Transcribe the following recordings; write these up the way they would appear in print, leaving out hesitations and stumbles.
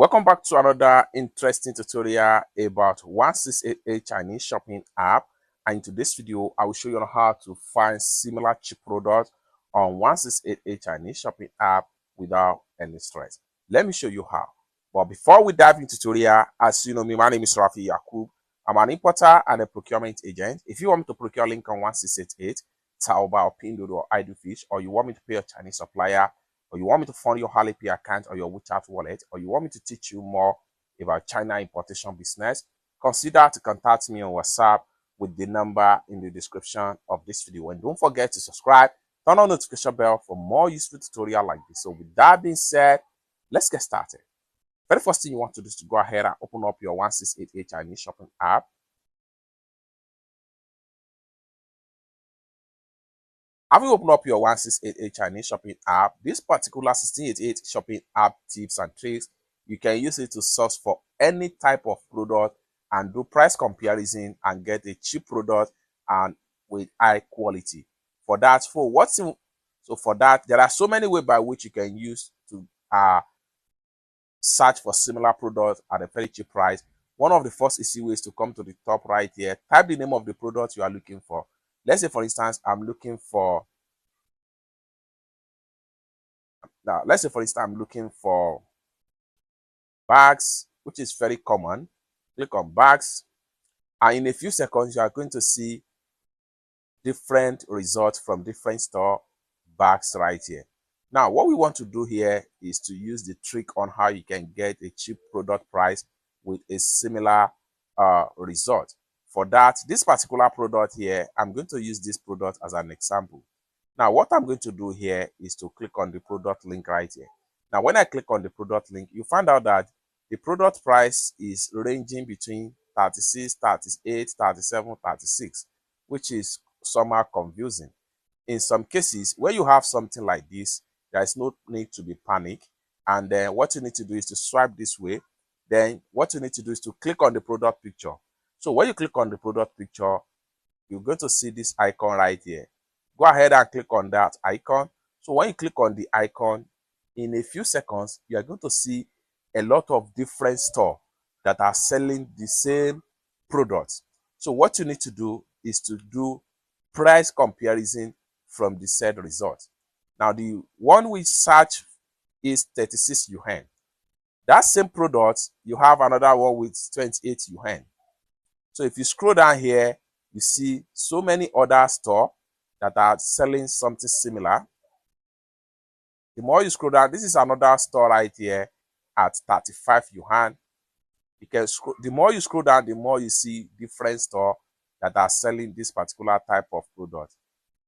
Welcome back to another interesting tutorial about 1688 Chinese shopping app. And in today's video, I will show you on how to find similar cheap products on 1688 Chinese shopping app without any stress. Let me show you how. But before we dive into tutorial, as you know me, my name is Rafi Yakub. I'm an importer and a procurement agent. If you want me to procure link on 1688, Taoba or pinduoduo or Idlefish, or you want me to pay a Chinese supplier, or you want me to fund your Alipay account or your WeChat wallet, or you want me to teach you more about China importation business, consider to contact me on WhatsApp with the number in the description of this video. And don't forget to subscribe, turn on the notification bell for more useful tutorial like this. So with that being said, let's get started. Very first thing you want to do is to go ahead and open up your 1688 Chinese shopping app. Having opened up your 1688 Chinese shopping app, this particular 1688 shopping app tips and tricks, you can use it to search for any type of product and do price comparison and get a cheap product and with high quality. For that, there are so many ways by which you can use to search for similar products at a very cheap price. One of the first easy ways to come to the top right here, type the name of the product you are looking for. Let's say, for instance, I'm looking for bags, which is very common. Click on bags, and in a few seconds, you are going to see different results from different store bags right here. Now, what we want to do here is to use the trick on how you can get a cheap product price with a similar result. For that, this particular product here, I'm going to use this product as an example. Now, what I'm going to do here is to click on the product link right here. Now, when I click on the product link, you find out that the product price is ranging between 36, 38, 37, 36, which is somehow confusing. In some cases, where you have something like this, there is no need to be panic. And then what you need to do is to swipe this way. Then what you need to do is to click on the product picture. So when you click on the product picture, you're going to see this icon right here. Go ahead and click on that icon. So when you click on the icon, in a few seconds, you are going to see a lot of different stores that are selling the same products. So what you need to do is to do price comparison from the said result. Now, the one we search is 36 yuan. That same product, you have another one with 28 yuan. So if you scroll down here, you see so many other stores that are selling something similar. The more you scroll down, this is another store right here at 35 yuan. You can the more you scroll down, the more you see different stores that are selling this particular type of product.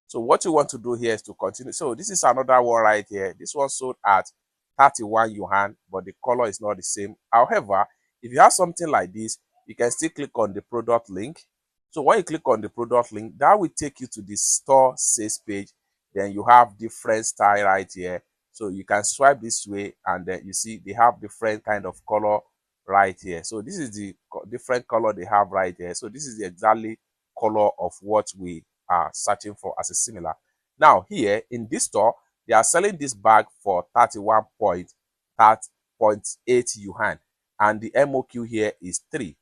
So what you want to do here is to continue. So this is another one right here. This one sold at 31 yuan, but the color is not the same. However, if you have something like this, you can still click on the product link. So when you click on the product link, that will take you to the store sales page. Then you have different style right here. So you can swipe this way, and then you see they have different kind of color right here. So this is the different color they have right here. So this is the exactly color of what we are searching for as a similar. Now here in this store, they are selling this bag for 31.8 yuan, and the MOQ here is 3.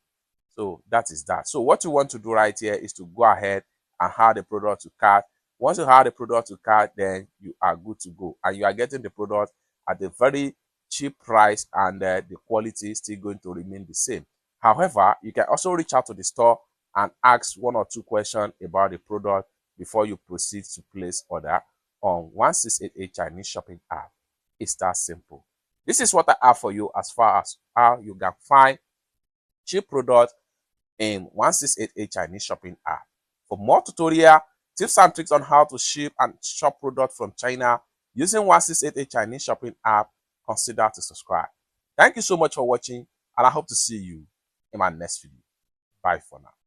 So that is that. So what you want to do right here is to go ahead and add the product to cart. Once you add the product to cart, then you are good to go, and you are getting the product at a very cheap price, and the quality is still going to remain the same. However, you can also reach out to the store and ask 1 or 2 questions about the product before you proceed to place order on 1688 Chinese shopping app. It's that simple. This is what I have for you as far as how you can find cheap products in 1688 Chinese shopping app. For more tutorial, tips and tricks on how to ship and shop products from China using 1688 Chinese shopping app, consider to subscribe. Thank you so much for watching, and I hope to see you in my next video. Bye for now.